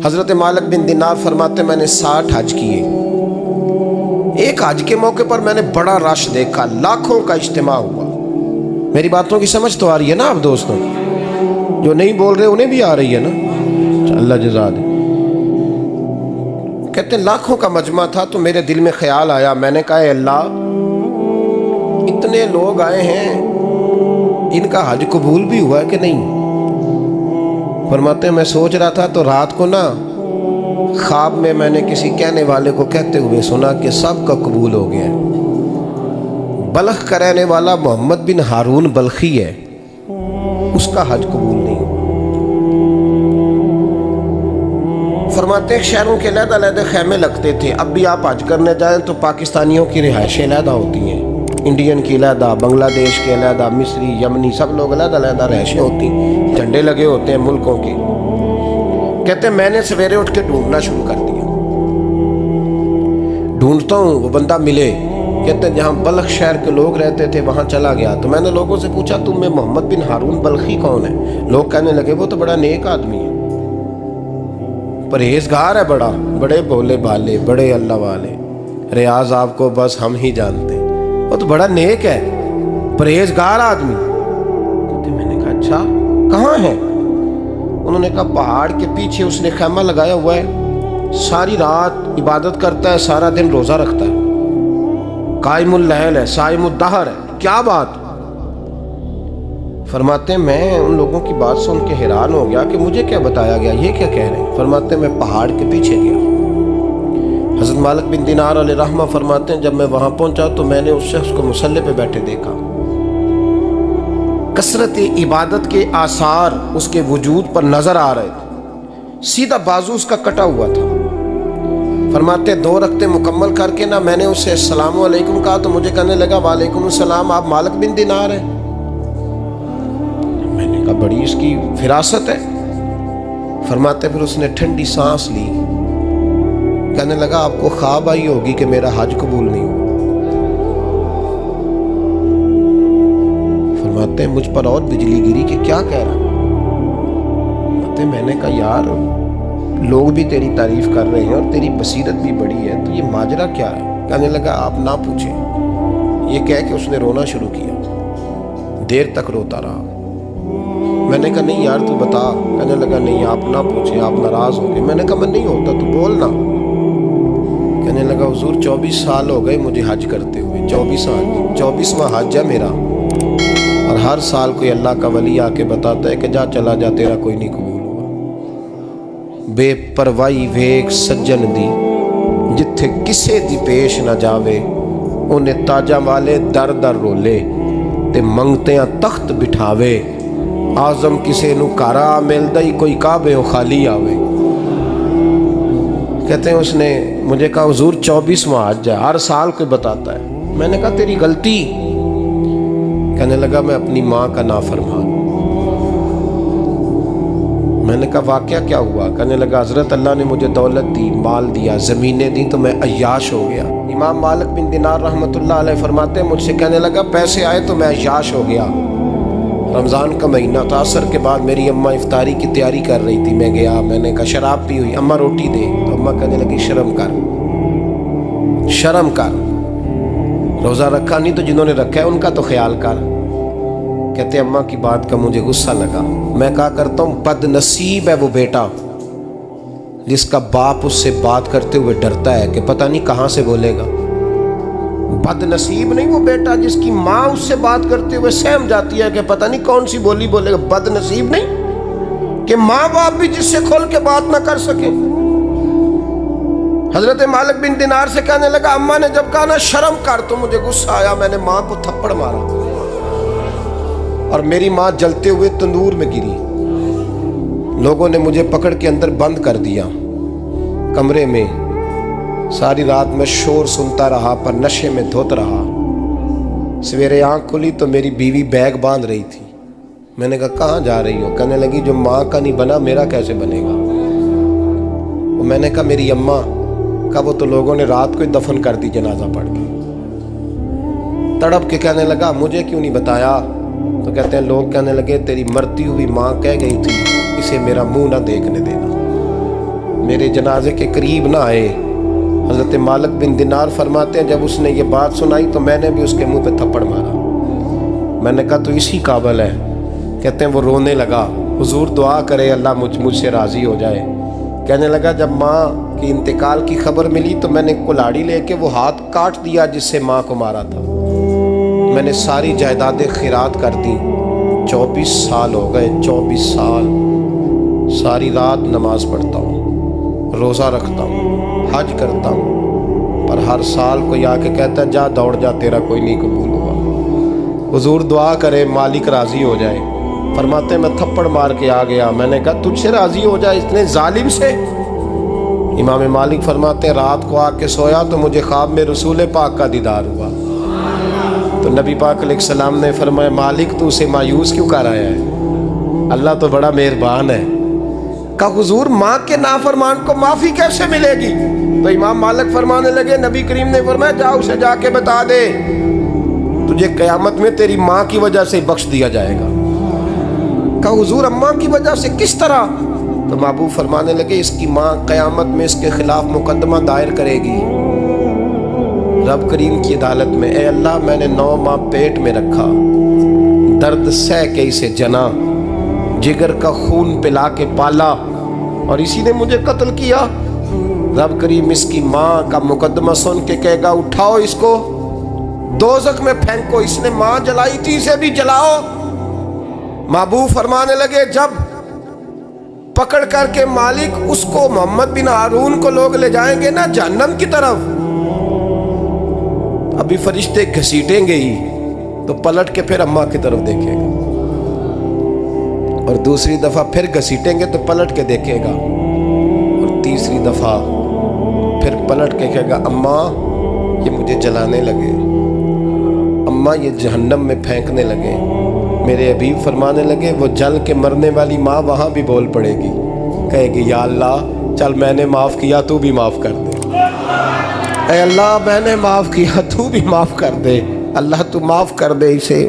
حضرت مالک بن دینار فرماتے میں نے 60 حج کیے. ایک حج کے موقع پر میں نے بڑا رش دیکھا، لاکھوں کا اجتماع ہوا. میری باتوں کی سمجھ تو آ رہی ہے نا آپ دوستوں؟ جو نہیں بول رہے انہیں بھی آ رہی ہے نا؟ اللہ جزا دے. کہتے ہیں لاکھوں کا مجمع تھا تو میرے دل میں خیال آیا. میں نے کہا اے اللہ، اتنے لوگ آئے ہیں، ان کا حج قبول بھی ہوا ہے کہ نہیں؟ فرماتے ہیں میں سوچ رہا تھا تو رات کو نا خواب میں نے کسی کہنے والے کو کہتے ہوئے سنا کہ سب کا قبول ہو گیا ہے. بلخ کا رہنے والا محمد بن ہارون بلخی ہے، اس کا حج قبول نہیں. فرماتے ہیں شہروں کے علیحدہ علیحدہ خیمے لگتے تھے. اب بھی آپ حج کرنے جائیں تو پاکستانیوں کی رہائشیں علیحدہ ہوتی ہیں، انڈین کی علیحدہ، بنگلہ دیش کے علیحدہ، مصری، یمنی، سب لوگ علیحدہ علیحدہ رہائشیں ہوتی ہیں، جھنڈے لگے ہوتے ہیں ملکوں کے. کہتے ہیں میں نے سویرے اٹھ کے ڈھونڈنا شروع کر دیا. ڈھونڈتا ہوں وہ بندہ ملے. کہتے ہیں جہاں بلخ شہر کے لوگ رہتے تھے وہاں چلا گیا تو میں نے لوگوں سے پوچھا تم میں محمد بن ہارون بلخی کون ہے؟ لوگ کہنے لگے وہ تو بڑا نیک آدمی ہے، پرہیزگار ہے، بڑے بولے بالے، بڑے اللہ والے، ریاض آپ کو بس ہم ہی جانتے ہیں، وہ تو بڑا نیک ہے، پرہیزگار آدمی. میں نے کہا اچھا کہاں ہے؟ انہوں نے کہا پہاڑ کے پیچھے اس نے خیمہ لگایا ہوا ہے، ساری رات عبادت کرتا ہے، سارا دن روزہ رکھتا ہے، قائم اللیل ہے، صائم الدہر ہے. کیا بات؟ فرماتے ہیں میں ان لوگوں کی بات سن کے حیران ہو گیا کہ مجھے کیا بتایا گیا، یہ کیا کہہ رہے ہیں. فرماتے ہیں میں پہاڑ کے پیچھے گیا. حضرت مالک بن دینار علیہ رحمہ فرماتے ہیں جب میں وہاں پہنچا تو میں نے اس شخص کو مصلی پہ بیٹھے دیکھا. کثرت عبادت کے آثار اس کے وجود پر نظر آ رہے تھے. سیدھا بازو اس کا کٹا ہوا تھا. فرماتے 2 رکعتیں مکمل کر کے نا میں نے اسے السلام علیکم کہا تو مجھے کہنے لگا وعلیکم السلام، آپ مالک بن دینار ہیں؟ میں نے کہا بڑی اس کی فراست ہے. فرماتے پھر اس نے ٹھنڈی سانس لی، کہنے لگا آپ کو خواب آئی ہوگی کہ میرا حج قبول نہیں ہوا. فرماتے ہیں مجھ پر اور بجلی گری کہ کیا کہہ رہا. فرماتے میں نے کہا یار لوگ بھی تیری تعریف کر رہے ہیں اور تیری بصیرت بھی بڑی ہے، تو یہ ماجرا کیا ہے؟ کہنے لگا آپ نہ پوچھیں. یہ کہہ کے اس نے رونا شروع کیا، دیر تک روتا رہا. میں نے کہا نہیں یار تو بتا. کہنے لگا نہیں آپ نہ پوچھیں، آپ ناراض ہو گئے. میں نے کہا میں نہیں ہوتا، تو بولنا. کہنے لگا حضور 24 سال ہو گئے مجھے حج کرتے ہوئے، 24واں حج ہے میرا، اور ہر سال کوئی اللہ کا ولی آ کے بتاتا ہے کہ جا چلا جا تیرا کوئی نہیں قبول ہوا. بے پروائی ویک سجن دی جتھے کسے دی پیش نہ جاوے، انہیں تاجاں والے در در رولے تے منگتیاں تخت بٹھاوے. آزم کسے نو کارا ملدا ہی کوئی کعبے و خالی آوے. کہتے ہیں اس نے مجھے کہا حضور 24واں حج ہے، ہر سال کوئی بتاتا ہے. میں نے کہا تیری غلطی. کہنے لگا میں اپنی ماں کا نافرمان. میں نے کہا واقعہ کیا ہوا؟ کہنے لگا حضرت اللہ نے مجھے دولت دی، مال دیا، زمینیں دی تو میں عیاش ہو گیا. امام مالک بن دینار رحمۃ اللہ علیہ فرماتے ہیں مجھ سے کہنے لگا پیسے آئے تو میں عیاش ہو گیا. رمضان کا مہینہ تھا، عصر کے بعد میری اماں افطاری کی تیاری کر رہی تھی. میں گیا، میں نے کہا شراب پی ہوئی، اماں روٹی دے. تو اماں کہنے لگی شرم کر، روزہ رکھا نہیں تو جنہوں نے رکھا ہے ان کا تو خیال کر. کہتے اماں کی بات کا مجھے غصہ لگا. میں کہا کرتا ہوں بد نصیب ہے وہ بیٹا جس کا باپ اس سے بات کرتے ہوئے ڈرتا ہے کہ پتہ نہیں کہاں سے بولے گا. بد نصیب نہیں وہ بیٹا جس کی ماں اس سے بات کرتے ہوئے سہم جاتی ہے کہ پتہ نہیں کون سی بولی بولے گا. بد نصیب نہیں کہ ماں باپ بھی جس سے کھول کے بات نہ کر سکے. حضرت مالک بن دینار سے کہنے لگا اماں نے جب کہا نا شرم کر تو مجھے غصہ آیا. میں نے ماں کو تھپڑ مارا اور میری ماں جلتے ہوئے تندور میں گری. لوگوں نے مجھے پکڑ کے اندر بند کر دیا کمرے میں. ساری رات میں شور سنتا رہا پر نشے میں دھوت رہا. سویرے آنکھ کھلی تو میری بیوی بیگ باندھ رہی تھی. میں نے کہا کہاں جا رہی ہو؟ کہنے لگی جو ماں کا نہیں بنا میرا کیسے بنے گا. میں نے کہا میری اماں کا وہ تو لوگوں نے رات کو ہی دفن کر دی جنازہ پڑھ کے. تڑپ کے کہنے لگا مجھے کیوں نہیں بتایا؟ تو کہتے ہیں لوگ کہنے لگے تیری مرتی ہوئی ماں کہہ گئی تھی اسے میرا منہ نہ دیکھنے دینا. میرے جنازے کے قریب نہ آئے۔ حضرت مالک بن دینار فرماتے ہیں جب اس نے یہ بات سنائی تو میں نے بھی اس کے منہ پہ تھپڑ مارا۔ میں نے کہا تو اسی قابل ہے۔ کہتے ہیں وہ رونے لگا، حضور دعا کرے اللہ مجھ سے راضی ہو جائے۔ کہنے لگا جب ماں کی انتقال کی خبر ملی تو میں نے کلاڑی لے کے وہ ہاتھ کاٹ دیا جس سے ماں کو مارا تھا۔ میں نے ساری جائیدادیں خیرات کر دیں۔ 24 سال ہو گئے، 24 سال ساری رات نماز پڑھتا ہوں، روزہ رکھتا ہوں، حج کرتا ہوں، پر ہر سال کوئی آ کے کہتا ہے جا دوڑ جا تیرا کوئی نہیں قبول ہوا۔ حضور دعا کرے مالک راضی ہو جائے۔ فرماتے ہیں میں تھپڑ مار کے آ گیا، میں نے کہا تجھ سے راضی ہو جائے اتنے ظالم سے؟ امام مالک فرماتے ہیں رات کو آ کے سویا تو مجھے خواب میں رسول پاک کا دیدار ہوا۔ تو نبی پاک علیہ السلام نے فرمایا مالک تو اسے مایوس کیوں کر آیا ہے؟ اللہ تو بڑا مہربان ہے۔ کہا حضور ماں کے نافرمان کو معافی کیسے ملے گی؟ تو امام مالک فرمانے لگے نبی کریم نے فرمایا جا اسے جا کے بتا دے تجھے قیامت میں تیری ماں کی وجہ سے بخش دیا جائے گا۔ کہا حضور اماں کی وجہ سے کس طرح؟ تو محبوب فرمانے لگے اس کی ماں قیامت میں اس کے خلاف مقدمہ دائر کرے گی رب کریم کی عدالت میں، اے اللہ میں نے 9 ماہ پیٹ میں رکھا، درد سہ کے اسے جنا، جگر کا خون پلا کے پالا اور اسی نے مجھے قتل کیا۔ رب کریم اس کی ماں کا مقدمہ سن کے کہے گا اٹھاؤ اس کو دوزخ میں پھینکو، اس نے ماں جلائی تھی اسے بھی جلاؤ۔ محبوب فرمانے لگے جب پکڑ کر کے مالک اس کو محمد بن ہارون کو لوگ لے جائیں گے نا جہنم کی طرف، ابھی فرشتے گھسیٹیں گے ہی تو پلٹ کے پھر اماں کی طرف دیکھے گا اور دوسری دفعہ پھر گھسیٹیں گے تو پلٹ کے دیکھے گا اور تیسری دفعہ پھر پلٹ کے کہے گا اماں یہ مجھے جلانے لگے، اماں یہ جہنم میں پھینکنے لگے۔ میرے حبیب فرمانے لگے وہ جل کے مرنے والی ماں وہاں بھی بول پڑے گی، کہے گی یا اللہ چل میں نے معاف کیا تو بھی معاف کر دے، اے اللہ میں نے معاف کیا تو بھی معاف کر دے، اللہ تو معاف کر دے اسے۔